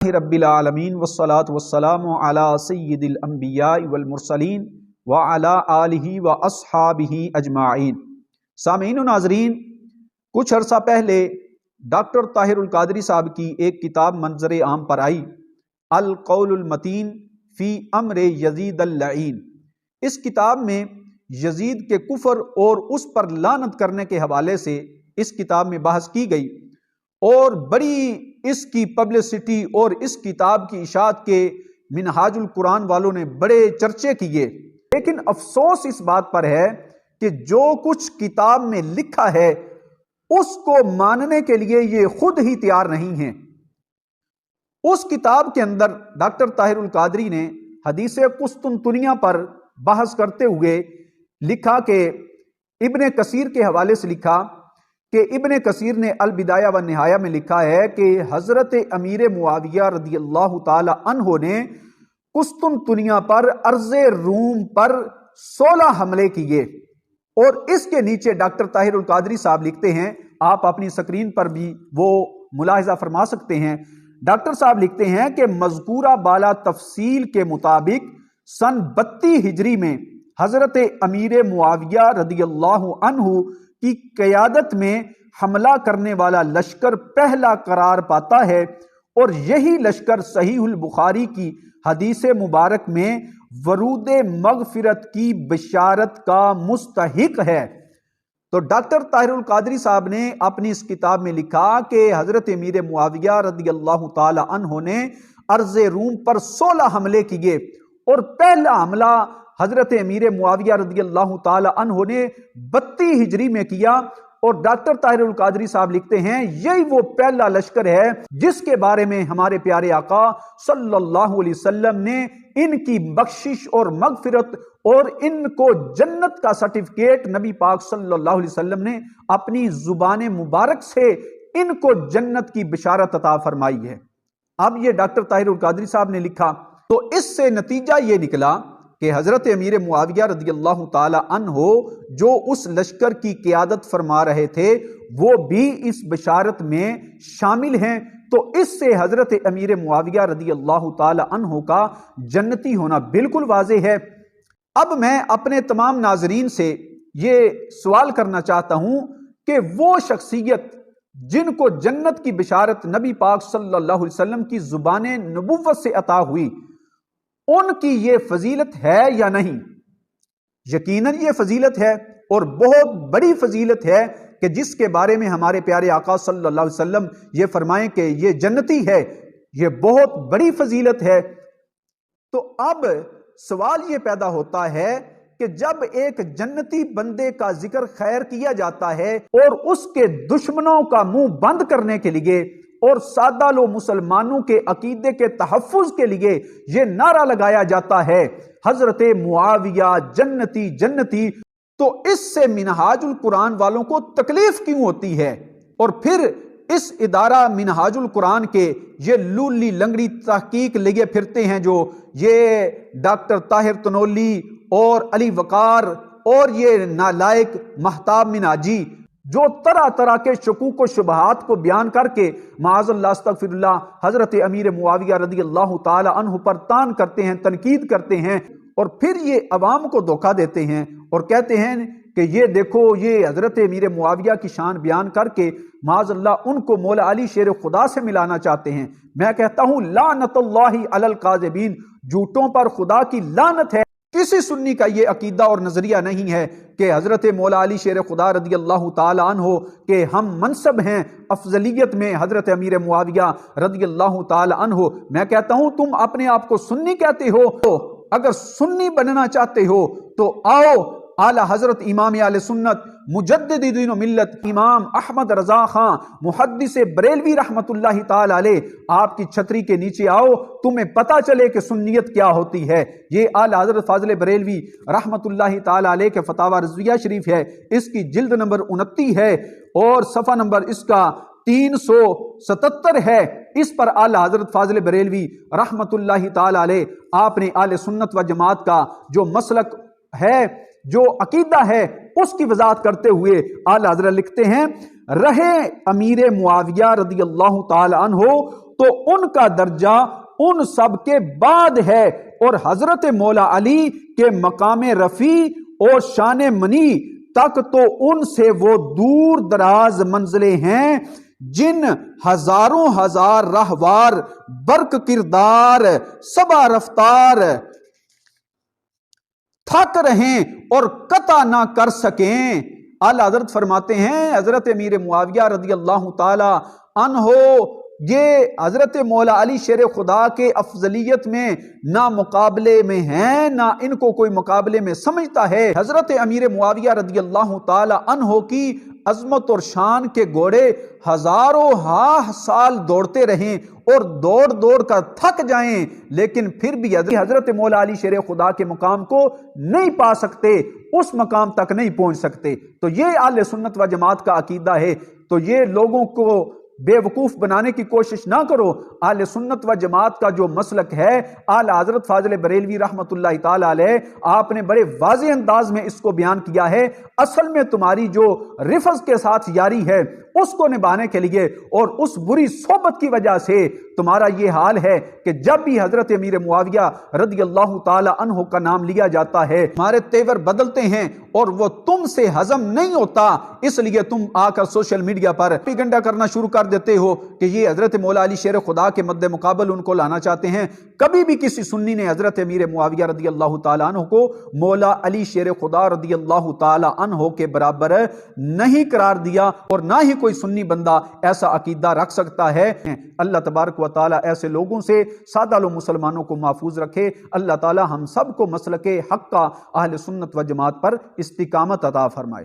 رب العالمین والصلاة والسلام علی سید الانبیاء والمرسلین وعلی آلہ واصحابہ اجمعین۔ سامعین و ناظرین، کچھ عرصہ پہلے ڈاکٹر طاہر القادری صاحب کی ایک کتاب منظر عام پر آئی، القول المتین فی امر یزید اللعین۔ اس کتاب میں یزید کے کفر اور اس پر لعنت کرنے کے حوالے سے اس کتاب میں بحث کی گئی اور بڑی اس کی پبلسٹی اور اس کتاب کی اشاعت کے منہاج القرآن والوں نے بڑے چرچے کیے، لیکن افسوس اس بات پر ہے کہ جو کچھ کتاب میں لکھا ہے اس کو ماننے کے لیے یہ خود ہی تیار نہیں ہیں۔ اس کتاب کے اندر ڈاکٹر طاہر القادری نے حدیث قسطنطنیہ پر بحث کرتے ہوئے لکھا کہ ابن کثیر کے حوالے سے لکھا کہ ابن کثیر نے البدایہ و نہایہ میں لکھا ہے کہ حضرت امیر معاویہ رضی اللہ تعالی عنہ نے قسطنطنیہ پر ارض روم پر 16 حملے کیے، اور اس کے نیچے ڈاکٹر طاہر القادری صاحب لکھتے ہیں، آپ اپنی سکرین پر بھی وہ ملاحظہ فرما سکتے ہیں۔ ڈاکٹر صاحب لکھتے ہیں کہ مذکورہ بالا تفصیل کے مطابق سن 32 ہجری میں حضرت امیر معاویہ رضی اللہ عنہ کی قیادت میں حملہ کرنے والا لشکر پہلا قرار پاتا ہے، اور یہی لشکر صحیح البخاری کی حدیث مبارک میں ورود مغفرت کی بشارت کا مستحق ہے۔ تو ڈاکٹر طاہر القادری صاحب نے اپنی اس کتاب میں لکھا کہ حضرت امیر معاویہ رضی اللہ تعالی عنہ نے ارض روم پر 16 حملے کیے، اور پہلا حملہ حضرت امیر معاویہ رضی اللہ تعالی عنہ نے 32 ہجری میں کیا، اور ڈاکٹر طاہر القادری صاحب لکھتے ہیں یہی وہ پہلا لشکر ہے جس کے بارے میں ہمارے پیارے آقا صلی اللہ علیہ وسلم نے ان کی بخشش اور مغفرت اور ان کو جنت کا سرٹیفکیٹ نبی پاک صلی اللہ علیہ وسلم نے اپنی زبان مبارک سے ان کو جنت کی بشارت عطا فرمائی ہے۔ اب یہ ڈاکٹر طاہر القادری صاحب نے لکھا تو اس سے نتیجہ یہ نکلا کہ حضرت امیر معاویہ رضی اللہ تعالی عنہ جو اس لشکر کی قیادت فرما رہے تھے وہ بھی اس بشارت میں شامل ہیں، تو اس سے حضرت امیر معاویہ رضی اللہ تعالی عنہ کا جنتی ہونا بالکل واضح ہے۔ اب میں اپنے تمام ناظرین سے یہ سوال کرنا چاہتا ہوں کہ وہ شخصیت جن کو جنت کی بشارت نبی پاک صلی اللہ علیہ وسلم کی زبان نبوت سے عطا ہوئی، ان کی یہ فضیلت ہے یا نہیں؟ یقیناً یہ فضیلت ہے، اور بہت بڑی فضیلت ہے کہ جس کے بارے میں ہمارے پیارے آقا صلی اللہ علیہ وسلم یہ فرمائیں کہ یہ جنتی ہے، یہ بہت بڑی فضیلت ہے۔ تو اب سوال یہ پیدا ہوتا ہے کہ جب ایک جنتی بندے کا ذکر خیر کیا جاتا ہے اور اس کے دشمنوں کا منہ بند کرنے کے لیے اور سادہ لو مسلمانوں کے عقیدے کے تحفظ کے لیے یہ نعرہ لگایا جاتا ہے حضرت معاویہ جنتی جنتی، تو اس سے منہاج القرآن والوں کو تکلیف کیوں ہوتی ہے؟ اور پھر اس ادارہ منہاج القرآن کے یہ لولی لنگڑی تحقیق لیے پھرتے ہیں جو یہ ڈاکٹر طاہر تنولی اور علی وقار اور یہ نالائق مہتاب مناجی جو طرح طرح کے شکوک و شبہات کو بیان کر کے معاذ اللہ استغفر اللہ حضرت امیر معاویہ رضی اللہ تعالی عنہ پر تان کرتے ہیں، تنقید کرتے ہیں، اور پھر یہ عوام کو دھوکہ دیتے ہیں اور کہتے ہیں کہ یہ دیکھو یہ حضرت امیر معاویہ کی شان بیان کر کے معاذ اللہ ان کو مولا علی شیر خدا سے ملانا چاہتے ہیں۔ میں کہتا ہوں لعنت اللہ علی الکاذبین، جھوٹوں پر خدا کی لعنت ہے۔ کسی سنی کا یہ عقیدہ اور نظریہ نہیں ہے کہ حضرت مولا علی شیر خدا رضی اللہ تعالی عنہ کہ ہم منصب ہیں افضلیت میں حضرت امیر معاویہ رضی اللہ تعالی عنہ۔ میں کہتا ہوں تم اپنے آپ کو سنی کہتے ہو، اگر سنی بننا چاہتے ہو تو آؤ اعلی حضرت امام اہل سنت مجدد دین و ملت امام احمد رضا خان محدث بریلوی رحمت اللہ تعالی علیہ آپ کی چھتری کے نیچے آؤ، تمہیں پتا چلے کہ سنیت کیا ہوتی ہے۔ یہ اعلی حضرت فاضل بریلوی رحمت اللہ تعالی علیہ کے فتاوی رضویہ شریف ہے، اس کی جلد نمبر 29 ہے اور صفحہ نمبر اس کا 377 ہے۔ اس پر اعلی حضرت فاضل بریلوی رحمت اللہ تعالی علیہ آپ نے اہل سنت و جماعت کا جو مسلک ہے، جو عقیدہ ہے، اس کی وضاحت کرتے ہوئے اعلی حضرت لکھتے ہیں، رہے امیر معاویہ رضی اللہ تعالی عنہ تو ان کا درجہ ان سب کے بعد ہے، اور حضرت مولا علی کے مقام رفیع اور شان منی تک تو ان سے وہ دور دراز منزلیں ہیں جن ہزاروں ہزار راہوار برق کردار صبا رفتار تھک رہیں اور قطع نہ کر سکیں۔ اعلیٰ حضرت فرماتے ہیں حضرت امیر معاویہ رضی اللہ تعالی عنہ یہ حضرت مولا علی شیر خدا کے افضلیت میں نہ مقابلے میں ہیں، نہ ان کو کوئی مقابلے میں سمجھتا ہے۔ حضرت امیر معاویہ رضی اللہ تعالی عنہ کی عظمت اور شان کے گھوڑے ہزاروں سال دوڑتے رہیں اور دوڑ دوڑ کر تھک جائیں، لیکن پھر بھی حضرت مولا علی شیر خدا کے مقام کو نہیں پا سکتے، اس مقام تک نہیں پہنچ سکتے۔ تو یہ اہل سنت و جماعت کا عقیدہ ہے۔ تو یہ لوگوں کو بے وقوف بنانے کی کوشش نہ کرو۔ اہل سنت و جماعت کا جو مسلک ہے، اعلیٰ حضرت فاضل بریلوی رحمت اللہ تعالی علیہ، آپ نے بڑے واضح انداز میں اس کو بیان کیا ہے۔ اصل میں تمہاری جو رفض کے ساتھ یاری ہے اس کو نبھانے کے لیے اور اس بری صحبت کی وجہ سے تمہارا یہ حال ہے کہ جب بھی حضرت امیر معاویہ رضی اللہ تعالی عنہ کا نام لیا جاتا ہے ہمارے تیور بدلتے ہیں اور وہ تم سے ہضم نہیں ہوتا، اس لیے تم آ کر سوشل میڈیا پر پروپیگنڈا کرنا شروع کر دیتے ہو کہ یہ حضرت مولا علی شیر خدا کے مد مقابل ان کو لانا چاہتے ہیں۔ کبھی بھی کسی سنی نے حضرت امیر معاویہ رضی اللہ تعالی عنہ کو مولا علی شیر خدا رضی اللہ تعالی عنہ کے برابر نہیں قرار دیا، اور نہ ہی کوئی سنی بندہ ایسا عقیدہ رکھ سکتا ہے۔ اللہ تبارک و تعالی ایسے لوگوں سے سادہ لو مسلمانوں کو محفوظ رکھے۔ اللہ تعالی ہم سب کو مسلک حق کا اہل سنت و جماعت پر استقامت عطا فرمائے۔